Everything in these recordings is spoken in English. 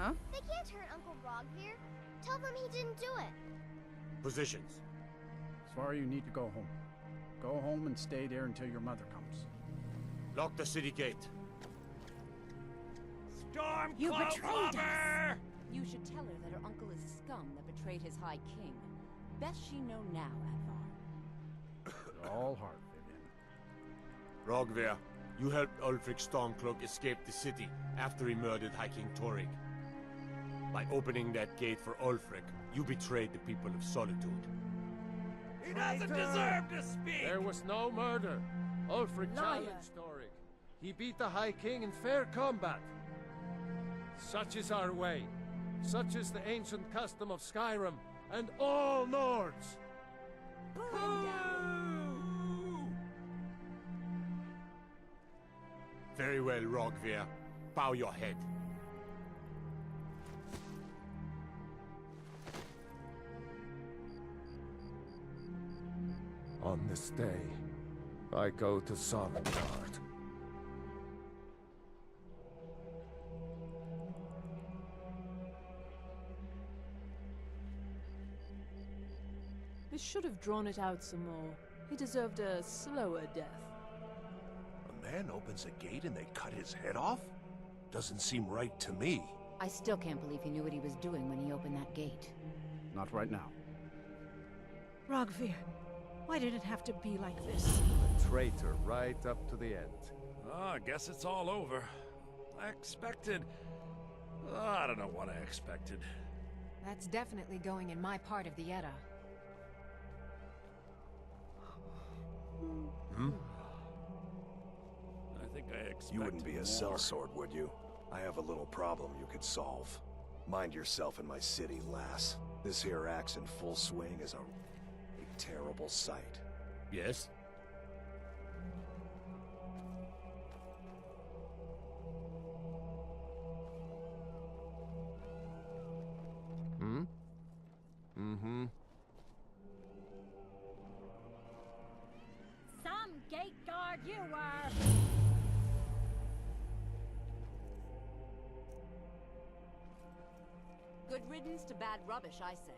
Huh? They can't hurt Uncle Roggvir. Tell them he didn't do it. Positions. Swara, you need to go home. Go home and stay there until your mother comes. Lock the city gate. You betrayed us! You should tell her that her uncle is scum that betrayed his high king. Best she know now, Advar. You're all heart, Vivian. Roggvir, you helped ulfric stormcloak escape the city after he murdered High King Torig. By opening that gate for ulfric, you betrayed the people of Solitude. He doesn't deserve to speak! There was no murder. Ulfric challenged Torig. He beat the High King in fair combat. Such is our way. Such is the ancient custom of Skyrim and all Nords. Very well, Roggvir. Bow your head. On this day, I go to Solitude. This should have drawn it out some more. He deserved a slower death. A man opens a gate and they cut his head off? Doesn't seem right to me. I still can't believe he knew what he was doing when he opened that gate. Not right now. Roggvir, why did it have to be like this? A traitor right up to the end. Oh, I guess it's all over. I expected... I don't know what I expected. That's definitely going in my part of the Edda. I think I expected You wouldn't be a more. sellsword, would you? I have a little problem you could solve. Mind yourself in my city, lass. This here axe in full swing is a terrible sight. Yes? Hmm? Mm-hmm. Some gate guard you were! Good riddance to bad rubbish, I say.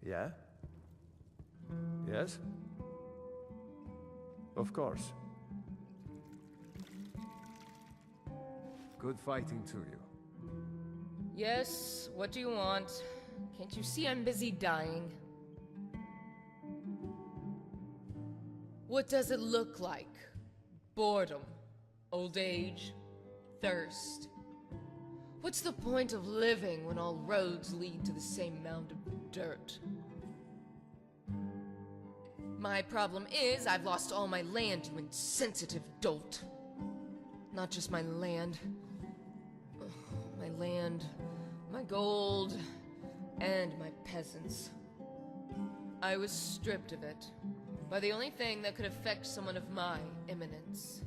Yeah? Yes? Of course. Good fighting to you. Yes, what do you want? Can't you see I'm busy dying? What does it look like? Boredom, old age, thirst. What's the point of living when all roads lead to the same mound of dirt? My problem is I've lost all my land, you insensitive dolt. Not just my land. Ugh, my land, my gold, and my peasants. I was stripped of it by the only thing that could affect someone of my eminence.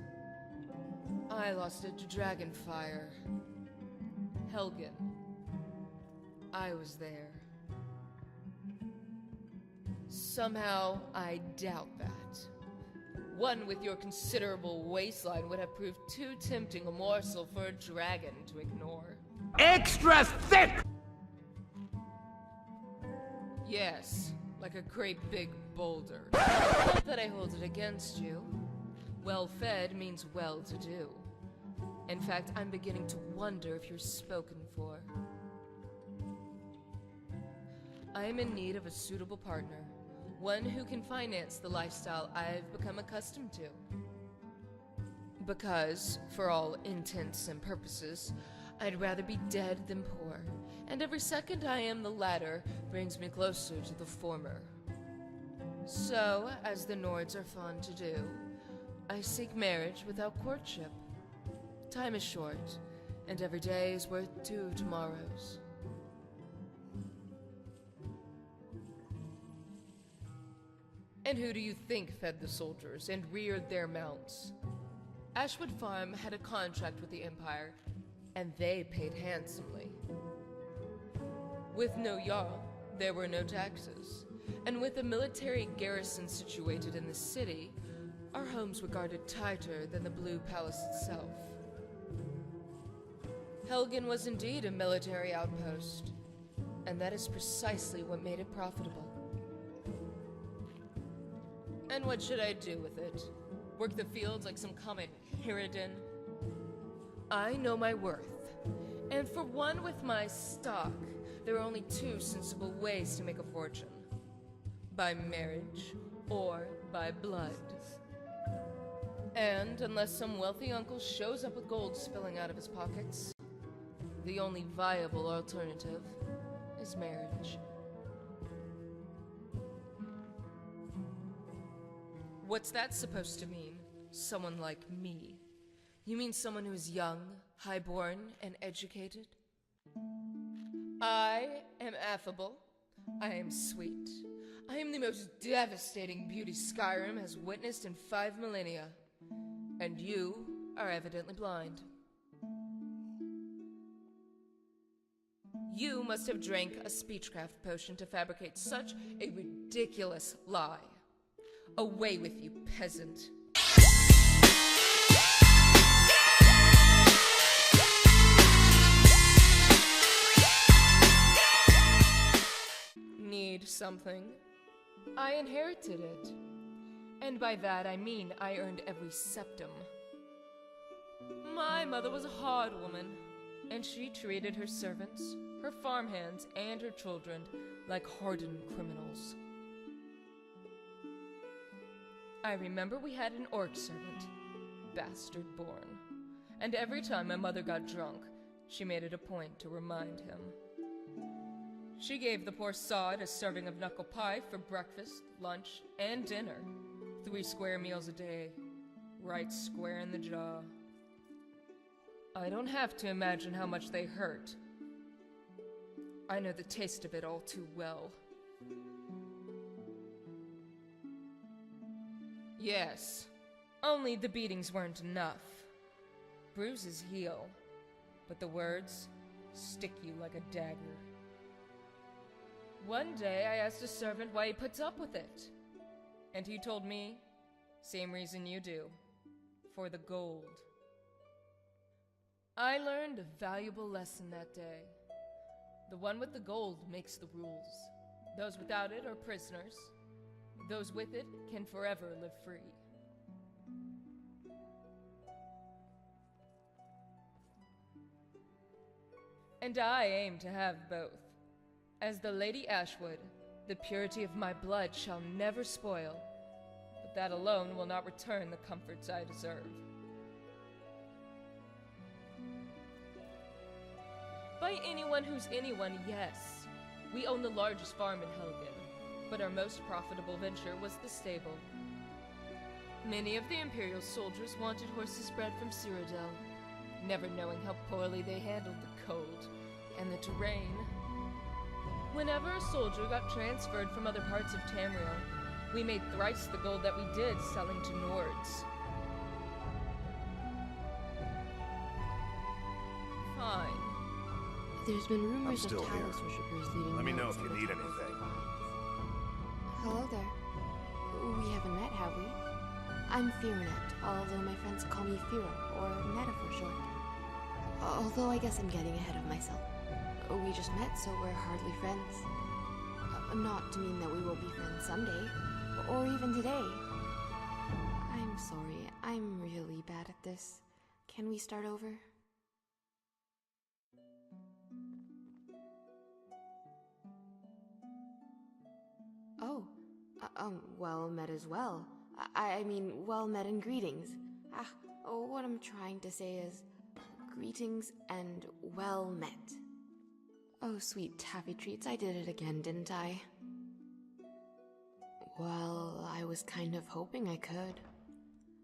I lost it to Dragonfire. Helgen. I was there. Somehow, I doubt that. One with your considerable waistline would have proved too tempting a morsel for a dragon to ignore. Extra thick! Yes, like a great big boulder. Not that I hold it against you. Well-fed means well-to-do. In fact, I'm beginning to wonder if you're spoken for. I am in need of a suitable partner. One who can finance the lifestyle I've become accustomed to. Because, for all intents and purposes, I'd rather be dead than poor, and every second I am the latter brings me closer to the former. So, as the Nords are fond to do, I seek marriage without courtship. Time is short, and every day is worth 2 tomorrows. And who do you think fed the soldiers and reared their mounts? Ashwood Farm had a contract with the Empire, and they paid handsomely. With no Jarl, there were no taxes, and with a military garrison situated in the city, our homes were guarded tighter than the Blue Palace itself. Helgen was indeed a military outpost, and that is precisely what made it profitable. And what should I do with it? Work the fields like some common harridan? I know my worth, and for one with my stock, there are only 2 sensible ways to make a fortune. By marriage, or by blood. And unless some wealthy uncle shows up with gold spilling out of his pockets, the only viable alternative is marriage. What's that supposed to mean? Someone like me? You mean someone who is young, highborn, and educated? I am affable. I am sweet. I am the most devastating beauty Skyrim has witnessed in 5 millennia. And you are evidently blind. You must have drank a speechcraft potion to fabricate such a ridiculous lie. Away with you, peasant. Need something? I inherited it. And by that I mean I earned every septim. My mother was a hard woman, and she treated her servants, her farmhands, and her children like hardened criminals. I remember we had an orc servant, bastard born, and every time my mother got drunk, she made it a point to remind him. She gave the poor sod a serving of knuckle pie for breakfast, lunch, and dinner. 3 square meals a day, right square in the jaw. I don't have to imagine how much they hurt. I know the taste of it all too well. Yes, only the beatings weren't enough. Bruises heal, but the words stick you like a dagger. One day I asked a servant why he puts up with it, and he told me, same reason you do, for the gold. I learned a valuable lesson that day. The one with the gold makes the rules. Those without it are prisoners. Those with it can forever live free. And I aim to have both. As the Lady Ashwood, the purity of my blood shall never spoil, but that alone will not return the comforts I deserve. By anyone who's anyone, yes. We own the largest farm in Helgen, but our most profitable venture was the stable. Many of the Imperial soldiers wanted horses bred from Cyrodiil, never knowing how poorly they handled the cold and the terrain. Whenever a soldier got transferred from other parts of Tamriel, we made thrice the gold that we did selling to Nords. Fine. There's been rumors of still here. Talos worshippers leaving. Let me know notes if you in the need temples anything. of gods. Hello there. We haven't met, have we? I'm Firenet, although my friends call me Firo, or Netta for short. Although I guess I'm getting ahead of myself. We just met, so we're hardly friends. Not to mean that we will be friends someday, or even today. I'm sorry, I'm really bad at this. Can we start over? Oh, well met as well. I mean, well met and greetings. What I'm trying to say is, greetings and well met. Oh, sweet taffy treats, I did it again, didn't I? Well, I was kind of hoping I could.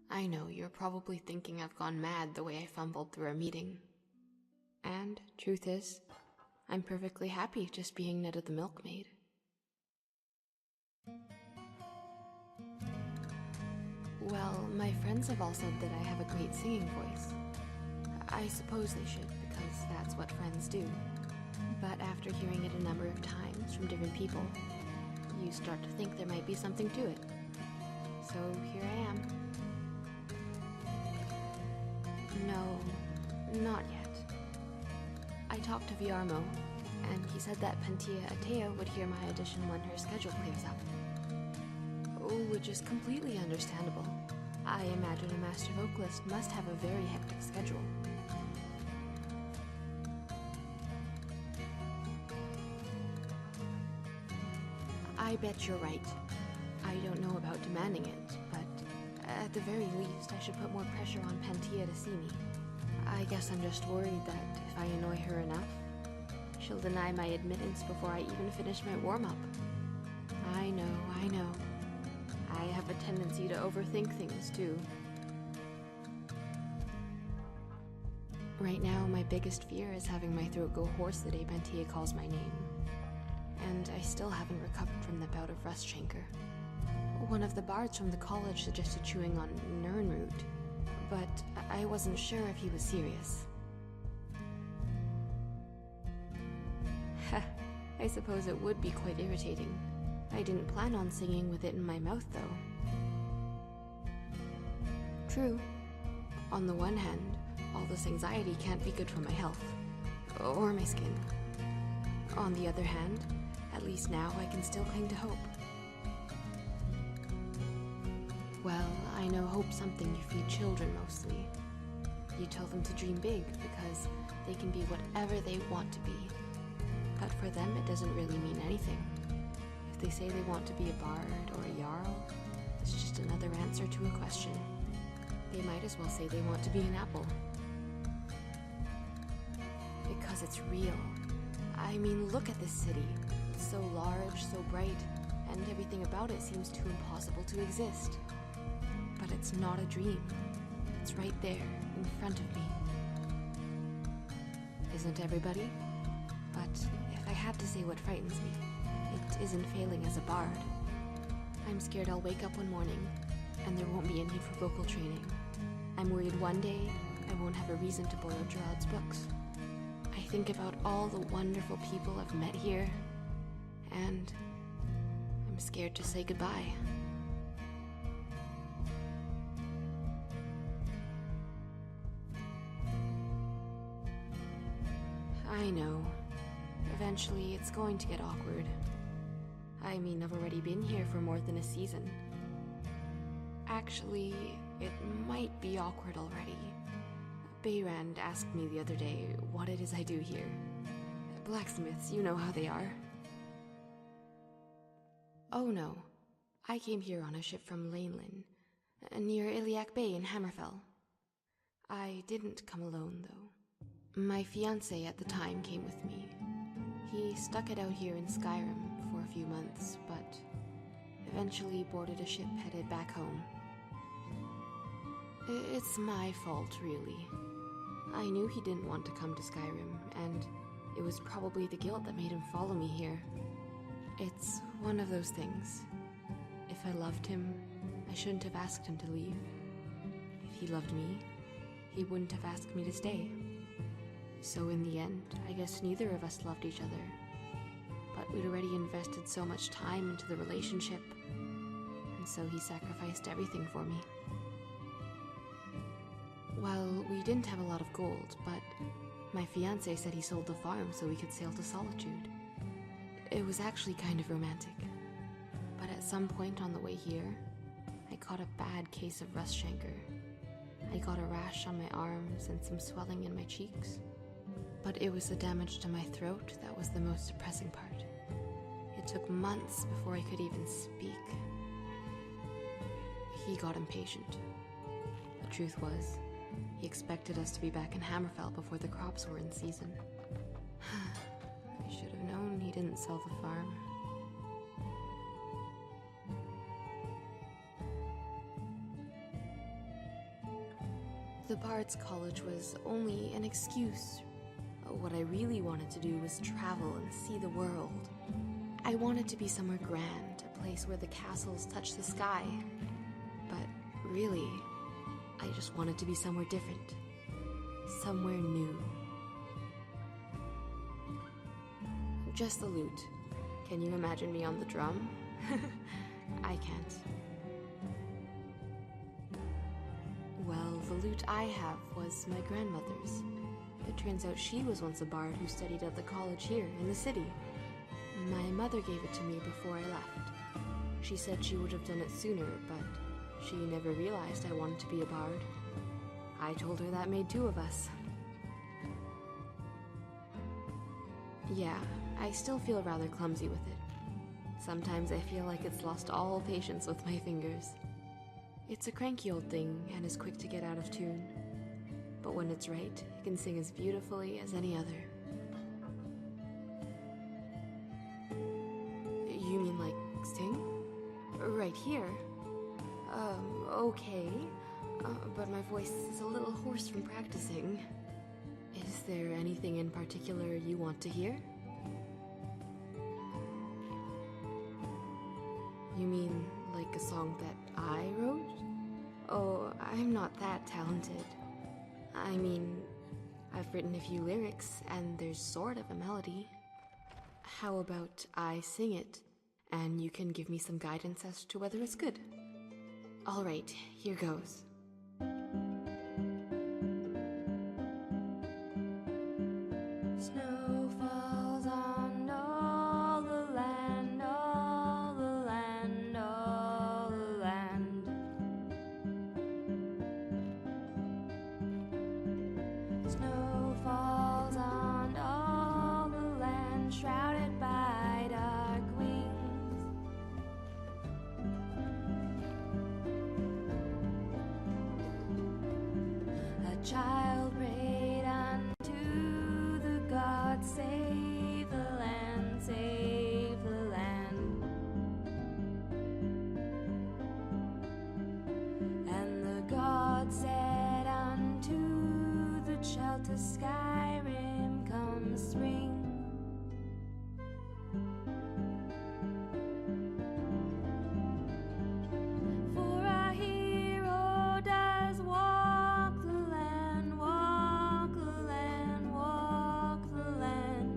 I know, you're probably thinking I've gone mad the way I fumbled through a meeting. And, truth is, I'm perfectly happy just being Netta the milkmaid. Well, my friends have all said that I have a great singing voice. I suppose they should, because that's what friends do. But after hearing it a number of times from different people, you start to think there might be something to it. So here I am. No, not yet. I talked to Viarmo, and he said that Pentia Atea would hear my audition when her schedule clears up. Which is completely understandable. I imagine a master vocalist must have a very hectic schedule. I bet you're right. I don't know about demanding it, but at the very least I should put more pressure on Pentia to see me. I guess I'm just worried that if I annoy her enough, she'll deny my admittance before I even finish my warm-up. I know. I have a tendency to overthink things, too. Right now, my biggest fear is having my throat go hoarse the day Pentia calls my name. And I still haven't recovered from the bout of Rustchanker. One of the bards from the college suggested chewing on Nirnroot, but I wasn't sure if he was serious. I suppose it would be quite irritating. I didn't plan on singing with it in my mouth, though. True. On the one hand, all this anxiety can't be good for my health. Or my skin. On the other hand, at least now I can still cling to hope. Well, I know hope's something you feed children mostly. You tell them to dream big because they can be whatever they want to be. But for them, it doesn't really mean anything. If they say they want to be a bard or a jarl, it's just another answer to a question. They might as well say they want to be an apple. Because it's real. I mean, look at this city. It's so large, so bright, and everything about it seems too impossible to exist. But it's not a dream. It's right there, in front of me. Isn't everybody? But if I had to say what frightens me, it isn't failing as a bard. I'm scared I'll wake up one morning, and there won't be a need for vocal training. I'm worried one day I won't have a reason to borrow Gerard's books. I think about all the wonderful people I've met here, and I'm scared to say goodbye. I know. Eventually, it's going to get awkward. I mean, I've already been here for more than a season. Actually, it might be awkward already. Beyrand asked me the other day what it is I do here. Blacksmiths, you know how they are. Oh no, I came here on a ship from Lanelin, near Iliac Bay in Hammerfell. I didn't come alone, though. My fiancé at the time came with me. He stuck it out here in Skyrim for a few months, but eventually boarded a ship headed back home. It's my fault, really. I knew he didn't want to come to Skyrim, and it was probably the guilt that made him follow me here. It's one of those things. If I loved him, I shouldn't have asked him to leave. If he loved me, he wouldn't have asked me to stay. So in the end, I guess neither of us loved each other. But we'd already invested so much time into the relationship, and so he sacrificed everything for me. Well, we didn't have a lot of gold, but my fiancé said he sold the farm so we could sail to Solitude. It was actually kind of romantic. But at some point on the way here, I caught a bad case of rust chancre. I got a rash on my arms and some swelling in my cheeks. But it was the damage to my throat that was the most depressing part. It took months before I could even speak. He got impatient. The truth was, he expected us to be back in Hammerfell before the crops were in season. I should have known he didn't sell the farm. The Bard's College was only an excuse. What I really wanted to do was travel and see the world. I wanted to be somewhere grand, a place where the castles touch the sky. But really, I just wanted to be somewhere different. Somewhere new. Just the lute. Can you imagine me on the drum? I can't. Well, the lute I have was my grandmother's. It turns out she was once a bard who studied at the college here in the city. My mother gave it to me before I left. She said she would have done it sooner, but she never realized I wanted to be a bard. I told her that made two of us. Yeah, I still feel rather clumsy with it. Sometimes I feel like it's lost all patience with my fingers. It's a cranky old thing and is quick to get out of tune. But when it's right, it can sing as beautifully as any other. You mean like sing? Right here? Okay. But my voice is a little hoarse from practicing. Is there anything in particular you want to hear? You mean like a song that I wrote? Oh, I'm not that talented. I mean, I've written a few lyrics, and there's sort of a melody. How about I sing it, and you can give me some guidance as to whether it's good? Alright, here goes. Snow falls on all the land, all the land, all the land. Snow falls on all the land, shrouded by dark wings. A child prayed unto the gods, save the land, save the land. And the god said unto the child, to Skyrim come spring. For our hero does walk the land, walk the land, walk the land.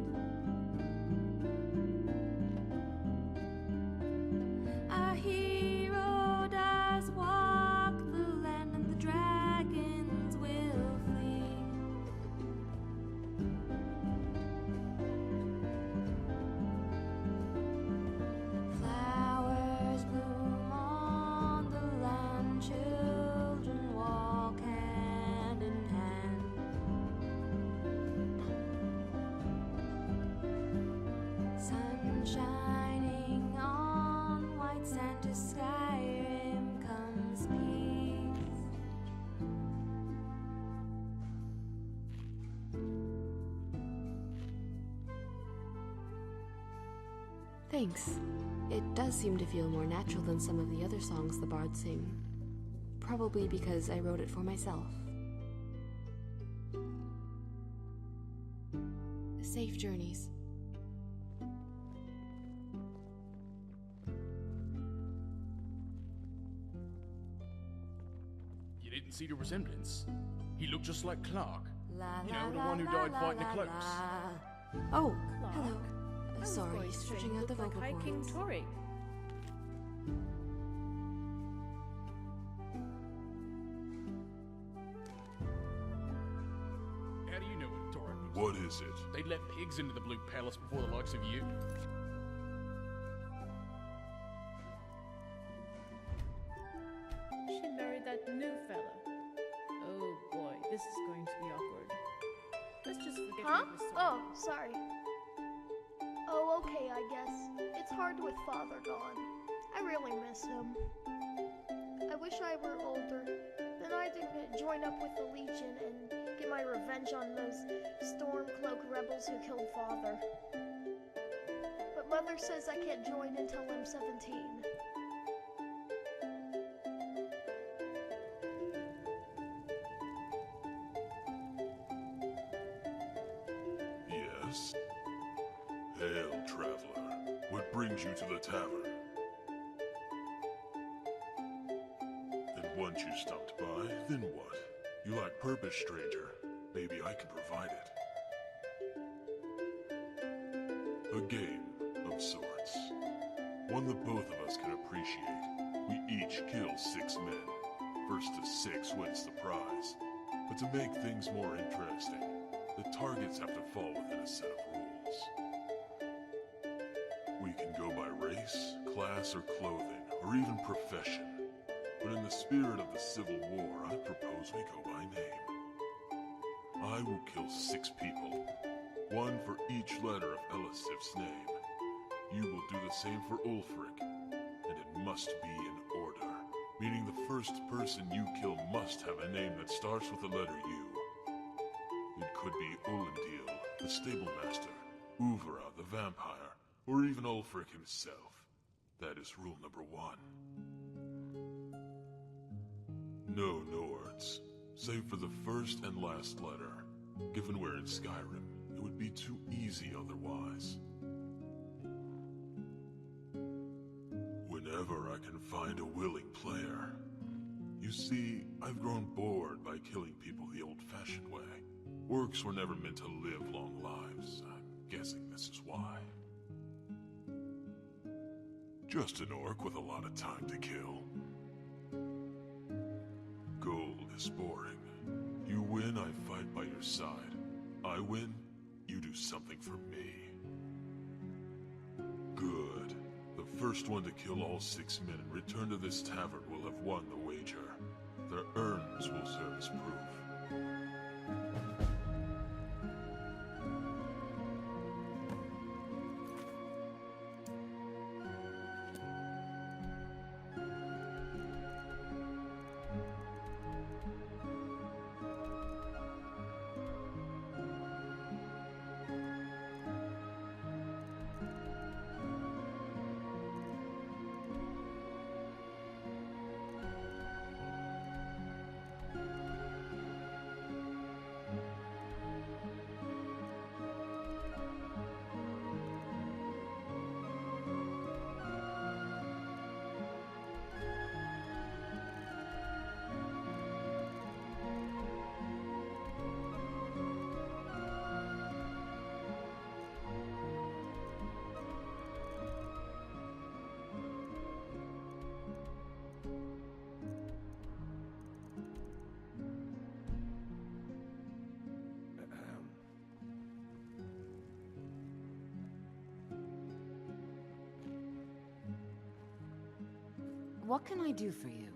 Our hero does walk the land, and the dragons will flee. Thanks. It does seem to feel more natural than some of the other songs the bards sing. Probably because I wrote it for myself. Safe journeys. You didn't see the resemblance? He looked just like Clark. You know, the one who died fighting the cloaks. Oh, Clark? hello. His Sorry, voice stretching saying out the looked vocal like High King cords. Torik. How do you know what Torik looks What like? is it? They'd let pigs into the Blue Palace before the likes of you. She married that new fella. Oh boy, this is going to be awkward. Let's just forget Huh? he was so Oh, sorry. Oh, okay, I guess. It's hard with Father gone. I really miss him. I wish I were older. Then I'd join up with the Legion and get my revenge on those stormcloak rebels who killed Father. But Mother says I can't join until I'm 17. Yes? Hail, traveler. What brings you to the tavern? And once you stopped by, then what? You lack purpose, stranger. Maybe I can provide it. A game of sorts. One that both of us can appreciate. We each kill 6 men. First to 6 wins the prize. But to make things more interesting, the targets have to fall within a set of rules. We can go by race, class, or clothing, or even profession. But in the spirit of the Civil War, I propose we go by name. I will kill 6 people, 1 for each letter of Elisif's name. You will do the same for Ulfric, and it must be in order, meaning the first person you kill must have a name that starts with the letter U. It could be Ulendil, the stablemaster, Uvra, the vampire, or even Ulfric himself. That is rule number 1. No Nords, save for the first and last letter. Given we're in Skyrim, it would be too easy otherwise. Whenever I can find a willing player. You see, I've grown bored by killing people the old-fashioned way. Orcs were never meant to live long lives. I'm guessing this is why. Just an orc with a lot of time to kill. Gold is boring. You win, I fight by your side. I win, you do something for me. Good. The first one to kill all 6 men and return to this tavern will have won the wager. Their urns will serve as proof. What can I do for you?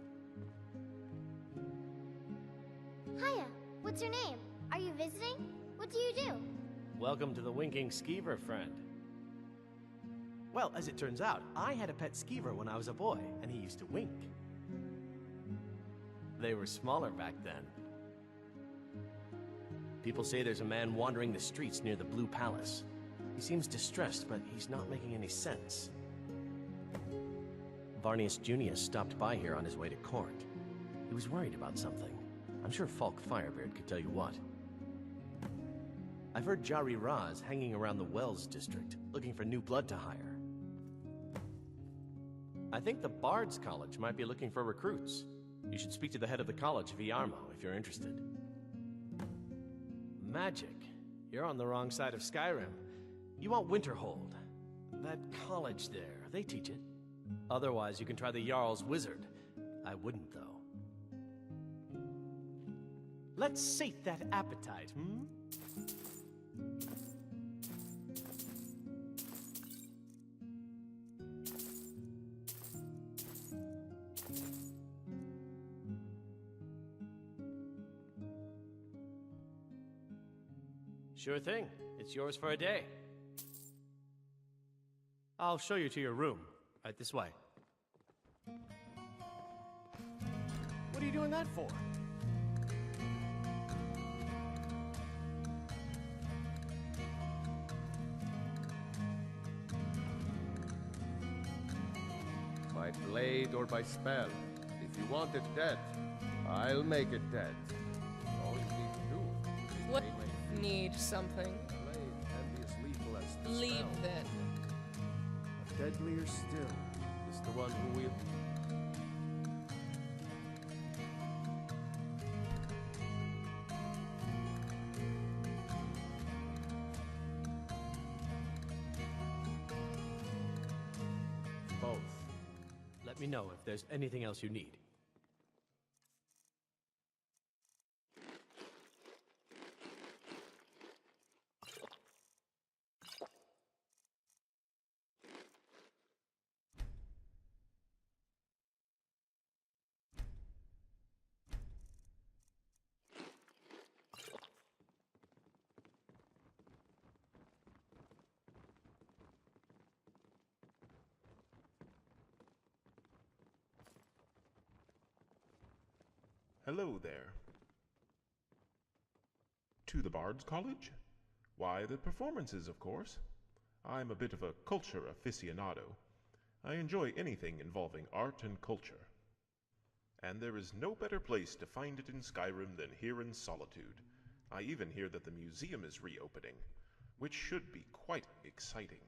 Hiya, what's your name? Are you visiting? What do you do? Welcome to the winking Skeever, friend. Well, as it turns out, I had a pet Skeever when I was a boy, and he used to wink. They were smaller back then. People say there's a man wandering the streets near the Blue Palace. He seems distressed, but he's not making any sense. Varnius Junius stopped by here on his way to court. He was worried about something. I'm sure Falk Firebeard could tell you what. I've heard Jari Ra is hanging around the Wells district, looking for new blood to hire. I think the Bard's College might be looking for recruits. You should speak to the head of the college, Viarmo, if you're interested. Magic. You're on the wrong side of Skyrim. You want Winterhold. That college there, they teach it. Otherwise, you can try the Jarl's Wizard. I wouldn't, though. Let's sate that appetite, hmm? Sure thing. It's yours for a day. I'll show you to your room. Right this way. What are you doing that for? By blade or by spell. If you want it dead, I'll make it dead. All you need to do is What? name it. Need something. Blade can be as lethal as the Leave spell. then. Deadlier still is the one who will... Both. Let me know if there's anything else you need. Hello there. To the Bard's College? Why, the performances, of course. I'm a bit of a culture aficionado. I enjoy anything involving art and culture. And there is no better place to find it in Skyrim than here in Solitude. I even hear that the museum is reopening, which should be quite exciting.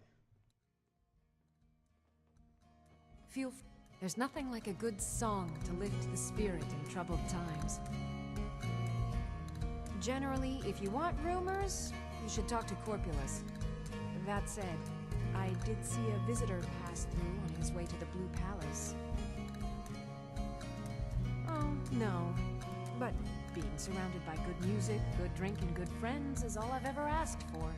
There's nothing like a good song to lift the spirit in troubled times. Generally, if you want rumors, you should talk to Corpulus. That said, I did see a visitor pass through on his way to the Blue Palace. Oh, no. But being surrounded by good music, good drink, and good friends is all I've ever asked for.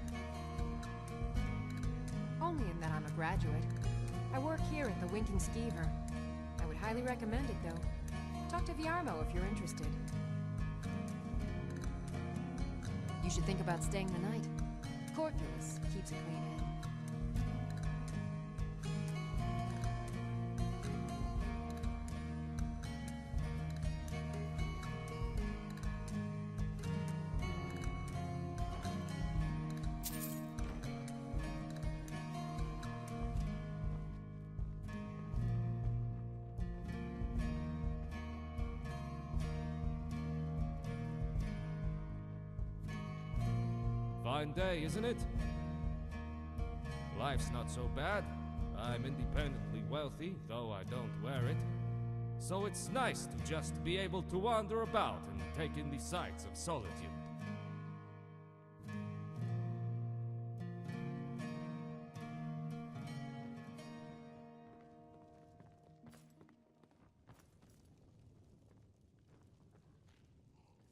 Only in that I'm a graduate. I work here at the Winking Skeever. I would highly recommend it, though. Talk to Viarmo if you're interested. You should think about staying the night. Corpulus keeps a clean head. Fine day, isn't it? Life's not so bad. I'm independently wealthy, though I don't wear it. So it's nice to just be able to wander about and take in the sights of Solitude.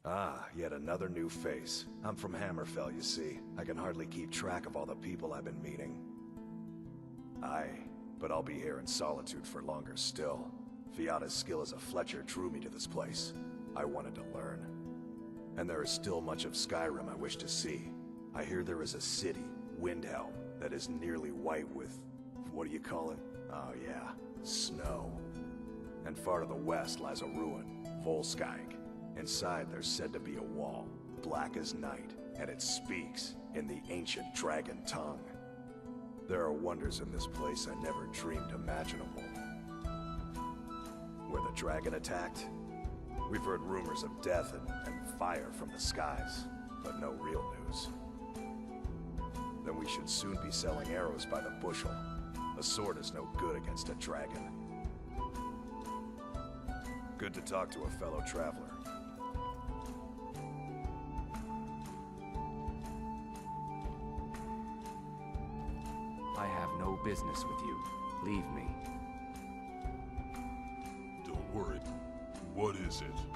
Ah, yet another new face. I'm from Hammerfell, you see. I can hardly keep track of all the people I've been meeting. Aye, but I'll be here in Solitude for longer still. Fiata's skill as a Fletcher drew me to this place. I wanted to learn. And there is still much of Skyrim I wish to see. I hear there is a city, Windhelm, that is nearly white with... what do you call it? Oh yeah, snow. And far to the west lies a ruin, Volskag. Inside there's said to be a wall, black as night, and it speaks in the ancient dragon tongue. There are wonders in this place I never dreamed imaginable. Where the dragon attacked, we've heard rumors of death and fire from the skies, but no real news. Then we should soon be selling arrows by the bushel. A sword is no good against a dragon. Good to talk to a fellow traveler. I have no business with you. Leave me. Don't worry. What is it?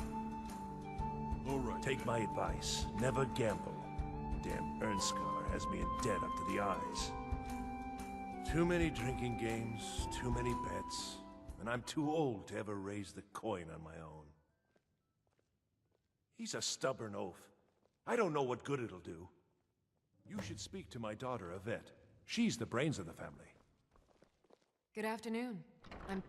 All right. Take my advice. Never gamble. Damn Ernskar has me in debt up to the eyes. Too many drinking games, too many bets, and I'm too old to ever raise the coin on my own. He's a stubborn oaf. I don't know what good it'll do. You should speak to my daughter, Yvette. She's the brains of the family. Good afternoon. I'm